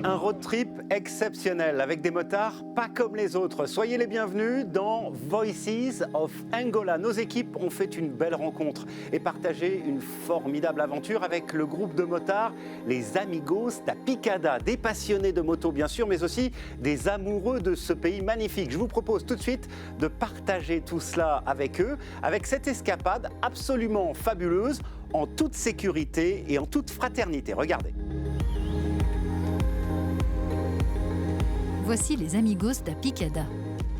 Un road trip exceptionnel avec des motards pas comme les autres. Soyez les bienvenus dans Voices of Angola. Nos équipes ont fait une belle rencontre et partagé une formidable aventure avec le groupe de motards, les Amigos da Picada. Des passionnés de moto bien sûr, mais aussi des amoureux de ce pays magnifique. Je vous propose tout de suite de partager tout cela avec eux, avec cette escapade absolument fabuleuse, en toute sécurité et en toute fraternité. Regardez. Voici les Amigos da Picada,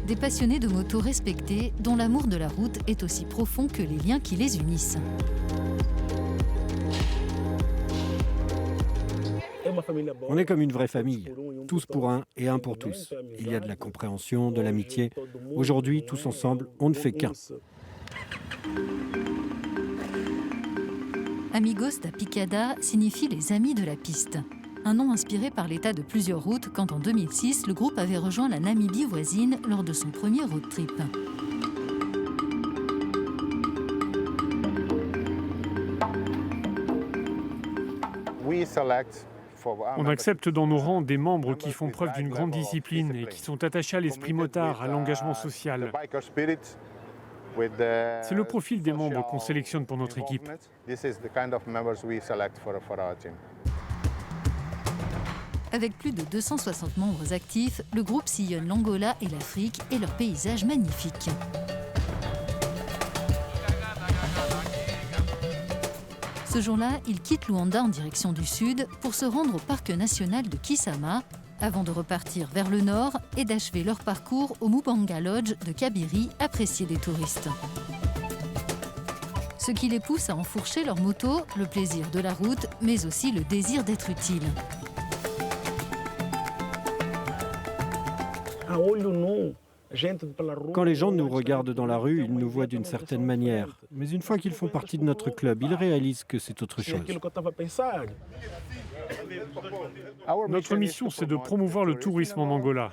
des passionnés de moto respectés dont l'amour de la route est aussi profond que les liens qui les unissent. On est comme une vraie famille, tous pour un et un pour tous. Il y a de la compréhension, de l'amitié. Aujourd'hui, tous ensemble, on ne fait qu'un. Amigos da Picada signifie les amis de la piste. Un nom inspiré par l'état de plusieurs routes quand en 2006, le groupe avait rejoint la Namibie voisine lors de son premier road trip. On accepte dans nos rangs des membres qui font preuve d'une grande discipline et qui sont attachés à l'esprit motard, à l'engagement social. C'est le profil des membres qu'on sélectionne pour notre équipe. Avec plus de 260 membres actifs, le groupe sillonne l'Angola et l'Afrique et leurs paysages magnifiques. Ce jour-là, ils quittent Luanda en direction du sud pour se rendre au parc national de Kisama, avant de repartir vers le nord et d'achever leur parcours au Mubanga Lodge de Kabiri, apprécié des touristes. Ce qui les pousse à enfourcher leur moto, le plaisir de la route, mais aussi le désir d'être utile. Quand les gens nous regardent dans la rue, ils nous voient d'une certaine manière. Mais une fois qu'ils font partie de notre club, ils réalisent que c'est autre chose. Notre mission, c'est de promouvoir le tourisme en Angola.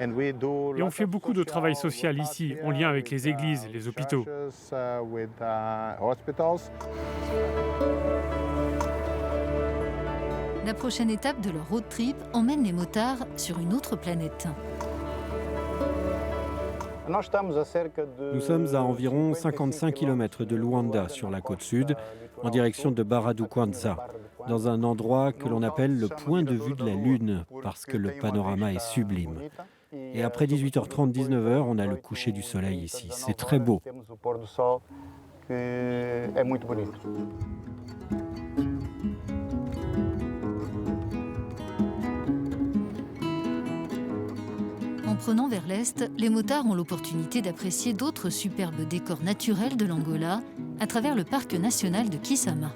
Et on fait beaucoup de travail social ici, en lien avec les églises, les hôpitaux. La prochaine étape de leur road trip emmène les motards sur une autre planète. Nous sommes à environ 55 km de Luanda, sur la côte sud, en direction de Barra do Kwanza, dans un endroit que l'on appelle le point de vue de la Lune, parce que le panorama est sublime. Et après 18h30, 19h, on a le coucher du soleil ici. C'est très beau. En prenant vers l'est, les motards ont l'opportunité d'apprécier d'autres superbes décors naturels de l'Angola à travers le parc national de Kisama.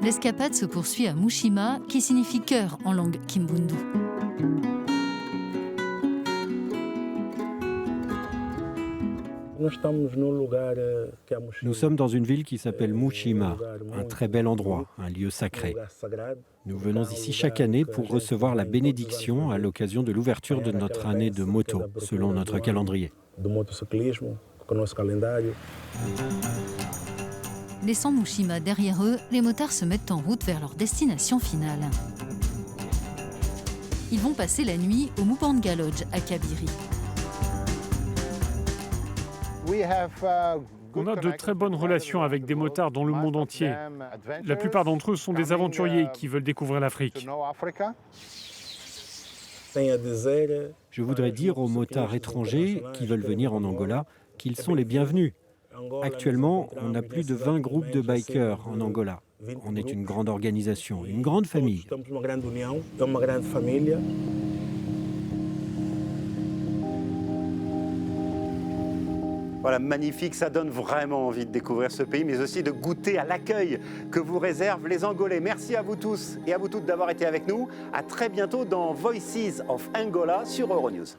L'escapade se poursuit à Mushima, qui signifie cœur en langue kimbundu. Nous sommes dans une ville qui s'appelle Mushima, un très bel endroit, un lieu sacré. Nous venons ici chaque année pour recevoir la bénédiction à l'occasion de l'ouverture de notre année de moto, selon notre calendrier. Laissant Mushima derrière eux, les motards se mettent en route vers leur destination finale. Ils vont passer la nuit au Mubanga Lodge à Kabiri. On a de très bonnes relations avec des motards dans le monde entier. La plupart d'entre eux sont des aventuriers qui veulent découvrir l'Afrique. Je voudrais dire aux motards étrangers qui veulent venir en Angola qu'ils sont les bienvenus. Actuellement, on a plus de 20 groupes de bikers en Angola. On est une grande organisation, une grande famille. Voilà, magnifique, ça donne vraiment envie de découvrir ce pays, mais aussi de goûter à l'accueil que vous réservent les Angolais. Merci à vous tous et à vous toutes d'avoir été avec nous. À très bientôt dans Voices of Angola sur Euronews.